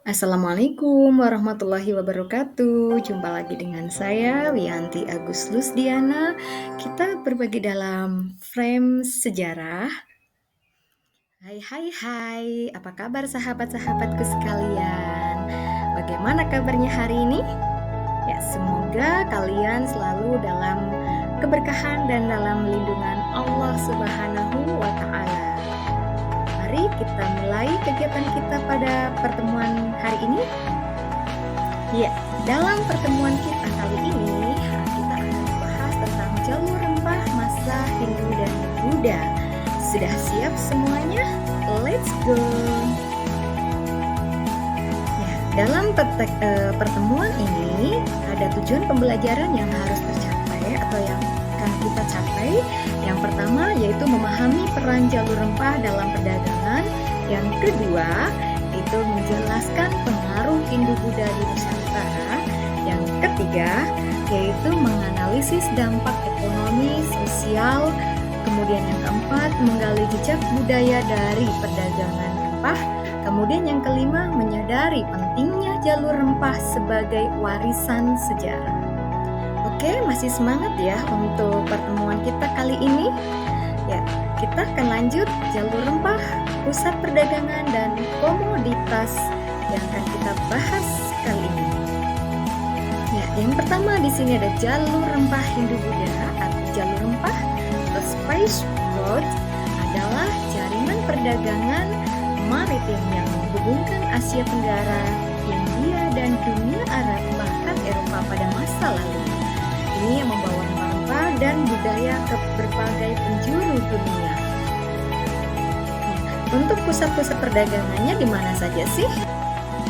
Assalamualaikum warahmatullahi wabarakatuh. Jumpa lagi dengan saya Wiyanti Agus Lusdiana. Kita berbagi dalam frame sejarah. Hai hai hai, apa kabar sahabat-sahabatku sekalian? Bagaimana kabarnya hari ini? Ya, semoga kalian selalu dalam keberkahan dan dalam lindungan Allah Subhanahu wa taala. Mari kita mulai kegiatan kita pada pertemuan hari ini. Ya, dalam pertemuan kita kali ini, kita akan membahas tentang jalur rempah masa Hindu dan Buddha. Sudah siap semuanya? Let's go! Ya, dalam pertemuan ini, ada tujuan pembelajaran yang harus tercapai atau yang akan kita capai. Yang pertama yaitu memahami peran jalur rempah dalam perdagangan. Yang kedua, itu menjelaskan pengaruh Hindu-Buddha di Nusantara. Yang ketiga, yaitu menganalisis dampak ekonomi, sosial. Kemudian yang keempat, menggali jejak budaya dari perdagangan rempah. Kemudian yang kelima, menyadari pentingnya jalur rempah sebagai warisan sejarah. Oke, masih semangat ya untuk pertemuan kita kali ini? Ya, kita akan lanjut jalur rempah, pusat perdagangan dan komoditas yang akan kita bahas kali ini. Ya, yang pertama di sini ada jalur rempah Hindu-Buddha atau jalur rempah atau spice road adalah jaringan perdagangan maritim yang menghubungkan Asia Tenggara, India dan dunia Arab bahkan Eropa pada masa lalu. Ini yang membawa rempah-rempah dan budaya ke berbagai penjuru dunia. Untuk pusat-pusat perdagangannya di mana saja sih?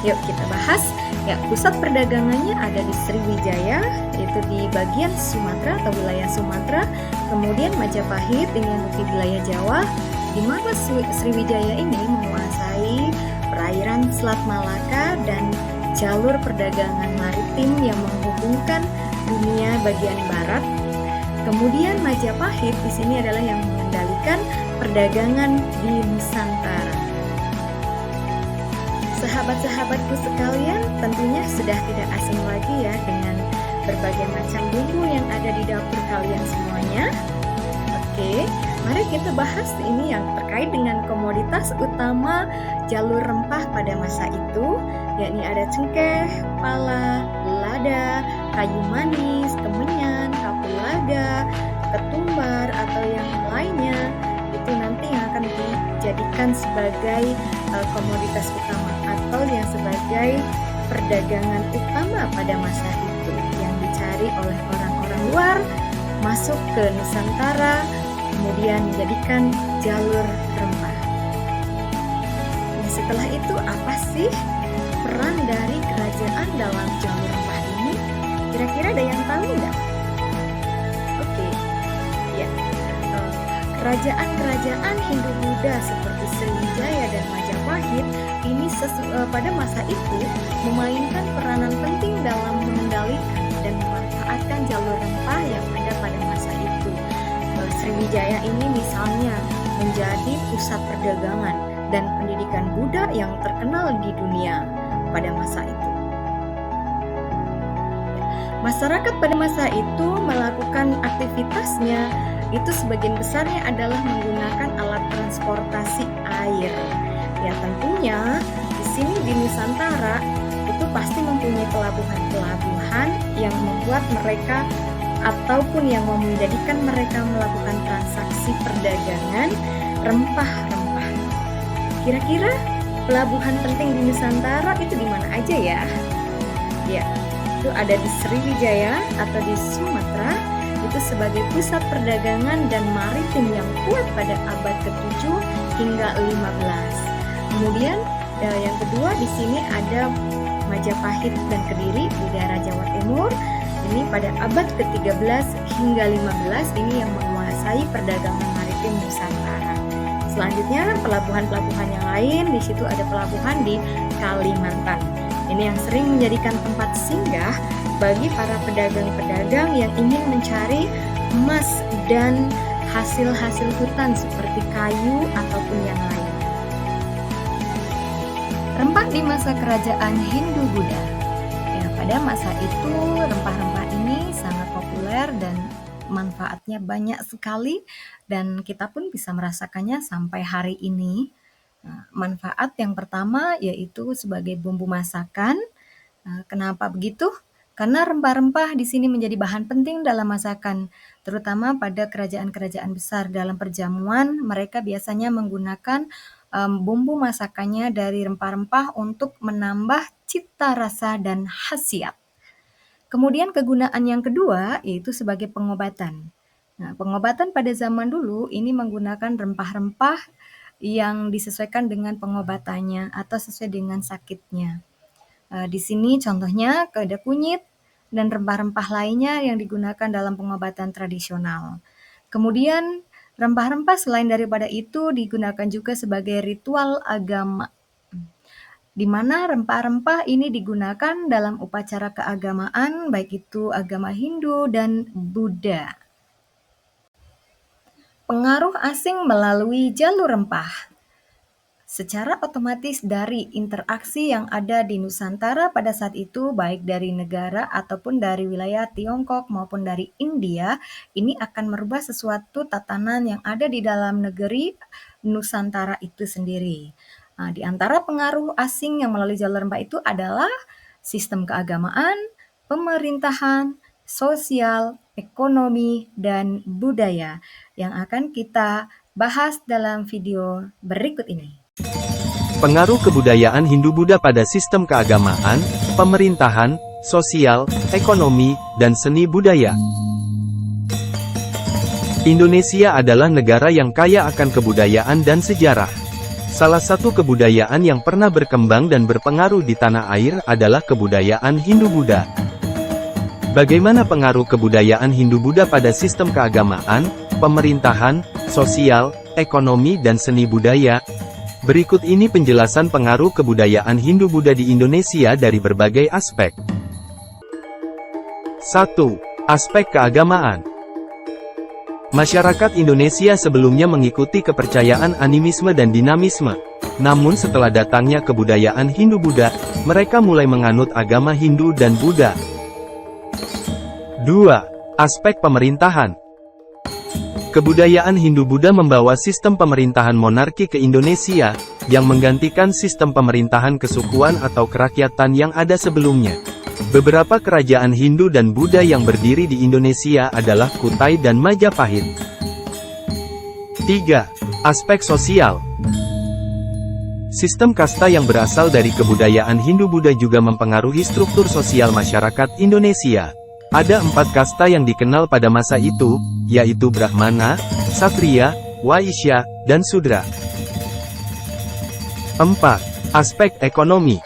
Yuk kita bahas. Ya, pusat perdagangannya ada di Sriwijaya, yaitu di bagian Sumatera atau wilayah Sumatera. Kemudian Majapahit dengan di wilayah Jawa, di mana Sriwijaya ini menguasai perairan Selat Malaka dan jalur perdagangan maritim yang menghubungkan dunia bagian barat. Kemudian Majapahit di sini adalah yang mengendalikan perdagangan di Nusantara. Sahabat-sahabatku sekalian, tentunya sudah tidak asing lagi ya dengan berbagai macam bumbu yang ada di dapur kalian semuanya. Oke, mari kita bahas ini yang terkait dengan komoditas utama jalur rempah pada masa itu, yakni ada cengkeh, pala, lada, kayu manis, kemenyan, kapulaga, ketumbar atau yang lainnya. Itu nanti yang akan dijadikan sebagai komoditas utama atau yang sebagai perdagangan utama pada masa itu yang dicari oleh orang-orang luar masuk ke Nusantara, kemudian menjadikan jalur rempah. Nah, setelah itu apa sih peran dari kerajaan dalam jalur rempah ini? Kira-kira ada yang tahu nggak? Oke, ya. Kerajaan-kerajaan Hindu-Buddha seperti Sriwijaya dan Majapahit ini pada masa itu memainkan peranan penting dalam mengendalikan dan memanfaatkan jalur rempah yang ada pada masa itu. Sriwijaya ini misalnya menjadi pusat perdagangan dan pendidikan Buddha yang terkenal di dunia pada masa itu. Masyarakat pada masa itu melakukan aktivitasnya itu sebagian besarnya adalah menggunakan alat transportasi air. Ya tentunya di sini di Nusantara itu pasti mempunyai pelabuhan-pelabuhan yang membuat mereka ataupun yang menjadikan mereka melakukan transaksi perdagangan rempah-rempah. Kira-kira pelabuhan penting di Nusantara itu di mana aja ya? Ya, itu ada di Sriwijaya atau di Sumatera. Itu sebagai pusat perdagangan dan maritim yang kuat pada abad ke-7 hingga 15. Kemudian yang kedua di sini ada Majapahit dan Kediri di daerah Jawa Timur. Ini pada abad ke-13 hingga 15 ini yang menguasai perdagangan maritim Nusantara. Selanjutnya pelabuhan-pelabuhan yang lain, di situ ada pelabuhan di Kalimantan. Ini yang sering menjadikan tempat singgah bagi para pedagang-pedagang yang ingin mencari emas dan hasil-hasil hutan seperti kayu ataupun yang lain. Rempah di masa kerajaan Hindu-Buddha. Ya, pada masa itu rempah-rempah ini sangat populer dan manfaatnya banyak sekali dan kita pun bisa merasakannya sampai hari ini. Nah, manfaat yang pertama yaitu sebagai bumbu masakan. Kenapa begitu? Karena rempah-rempah di sini menjadi bahan penting dalam masakan, terutama pada kerajaan-kerajaan besar. Dalam perjamuan, mereka biasanya menggunakan bumbu masakannya dari rempah-rempah untuk menambah cita rasa dan khasiat. Kemudian kegunaan yang kedua yaitu sebagai pengobatan. Nah, pengobatan pada zaman dulu ini menggunakan rempah-rempah yang disesuaikan dengan pengobatannya atau sesuai dengan sakitnya. Di sini contohnya ada kunyit dan rempah-rempah lainnya yang digunakan dalam pengobatan tradisional. Kemudian rempah-rempah selain daripada itu digunakan juga sebagai ritual agama, di mana rempah-rempah ini digunakan dalam upacara keagamaan baik itu agama Hindu dan Buddha. Pengaruh asing melalui jalur rempah. Secara otomatis dari interaksi yang ada di Nusantara pada saat itu, baik dari negara ataupun dari wilayah Tiongkok maupun dari India, ini akan merubah sesuatu tatanan yang ada di dalam negeri Nusantara itu sendiri. Nah, di antara pengaruh asing yang melalui jalur rempah itu adalah sistem keagamaan, pemerintahan, sosial, ekonomi, dan budaya yang akan kita bahas dalam video berikut ini. Pengaruh kebudayaan Hindu-Buddha pada sistem keagamaan, pemerintahan, sosial, ekonomi, dan seni budaya. Indonesia adalah negara yang kaya akan kebudayaan dan sejarah. Salah satu kebudayaan yang pernah berkembang dan berpengaruh di tanah air adalah kebudayaan Hindu-Buddha. Bagaimana pengaruh kebudayaan Hindu-Buddha pada sistem keagamaan, pemerintahan, sosial, ekonomi dan seni budaya? Berikut ini penjelasan pengaruh kebudayaan Hindu-Buddha di Indonesia dari berbagai aspek. 1. Aspek keagamaan. Masyarakat Indonesia sebelumnya mengikuti kepercayaan animisme dan dinamisme. Namun setelah datangnya kebudayaan Hindu-Buddha, mereka mulai menganut agama Hindu dan Buddha. 2. Aspek pemerintahan. Kebudayaan Hindu-Buddha membawa sistem pemerintahan monarki ke Indonesia, yang menggantikan sistem pemerintahan kesukuan atau kerakyatan yang ada sebelumnya. Beberapa kerajaan Hindu dan Buddha yang berdiri di Indonesia adalah Kutai dan Majapahit. 3. Aspek sosial. Sistem kasta yang berasal dari kebudayaan Hindu-Buddha juga mempengaruhi struktur sosial masyarakat Indonesia. Ada 4 kasta yang dikenal pada masa itu, yaitu Brahmana, Satriya, Waisya, dan Sudra. 4. Aspek ekonomi.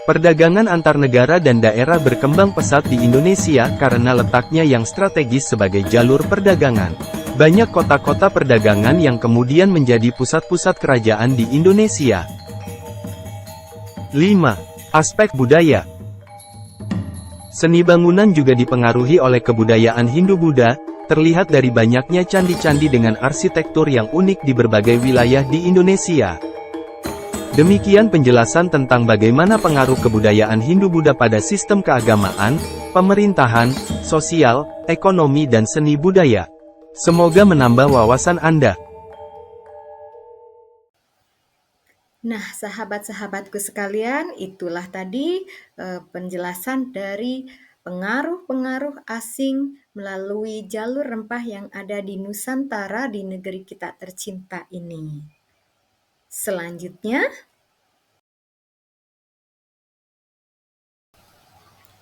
Perdagangan antar negara dan daerah berkembang pesat di Indonesia karena letaknya yang strategis sebagai jalur perdagangan. Banyak kota-kota perdagangan yang kemudian menjadi pusat-pusat kerajaan di Indonesia. 5. Aspek budaya. Seni bangunan juga dipengaruhi oleh kebudayaan Hindu-Buddha, terlihat dari banyaknya candi-candi dengan arsitektur yang unik di berbagai wilayah di Indonesia. Demikian penjelasan tentang bagaimana pengaruh kebudayaan Hindu-Buddha pada sistem keagamaan, pemerintahan, sosial, ekonomi dan seni budaya. Semoga menambah wawasan Anda. Nah, sahabat-sahabatku sekalian, itulah tadi penjelasan dari pengaruh-pengaruh asing melalui jalur rempah yang ada di Nusantara di negeri kita tercinta ini. Selanjutnya,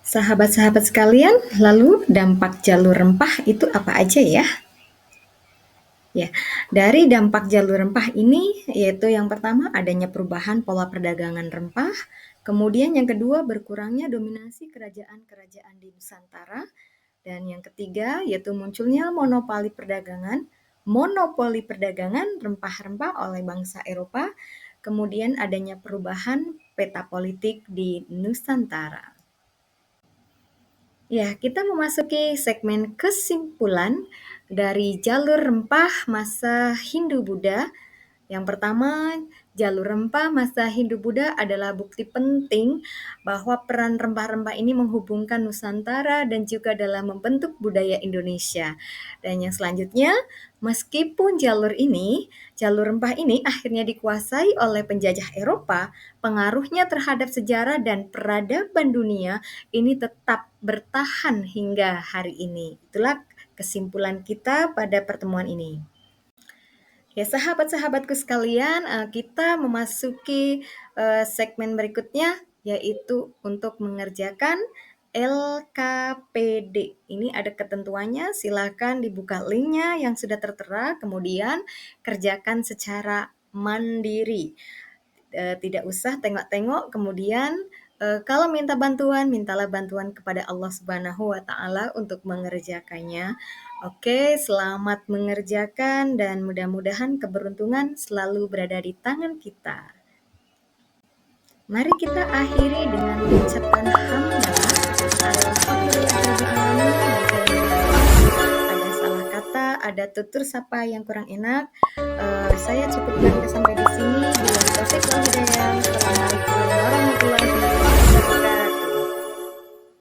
sahabat-sahabat sekalian, lalu dampak jalur rempah itu apa aja ya? Ya, dari dampak jalur rempah ini yaitu yang pertama adanya perubahan pola perdagangan rempah, kemudian yang kedua berkurangnya dominasi kerajaan-kerajaan di Nusantara, dan yang ketiga yaitu munculnya monopoli perdagangan rempah-rempah oleh bangsa Eropa, kemudian adanya perubahan peta politik di Nusantara. Ya, kita memasuki segmen kesimpulan dari jalur rempah masa Hindu-Buddha. Yang pertama, jalur rempah masa Hindu-Buddha adalah bukti penting bahwa peran rempah-rempah ini menghubungkan Nusantara dan juga dalam membentuk budaya Indonesia. Dan yang selanjutnya, meskipun jalur rempah ini akhirnya dikuasai oleh penjajah Eropa, pengaruhnya terhadap sejarah dan peradaban dunia ini tetap bertahan hingga hari ini. Itulah kesimpulan kita pada pertemuan ini. Ya, sahabat-sahabatku sekalian, kita memasuki segmen berikutnya, yaitu untuk mengerjakan LKPD. Ini ada ketentuannya, silakan dibuka linknya yang sudah tertera, kemudian kerjakan secara mandiri. Tidak usah tengok-tengok, kemudian kalau minta bantuan, mintalah bantuan kepada Allah Subhanahu wa Ta'ala untuk mengerjakannya. Oke, selamat mengerjakan dan mudah-mudahan keberuntungan selalu berada di tangan kita. Mari kita akhiri dengan mengucapkan hamdalah. Alhamdulillahirobbilalamin. Ada salah kata, ada tutur sapa yang kurang enak. Saya cukupkan sampai di sini. Bila taufik wal hidayah. Assalamualaikum warahmatullahi wabarakatuh.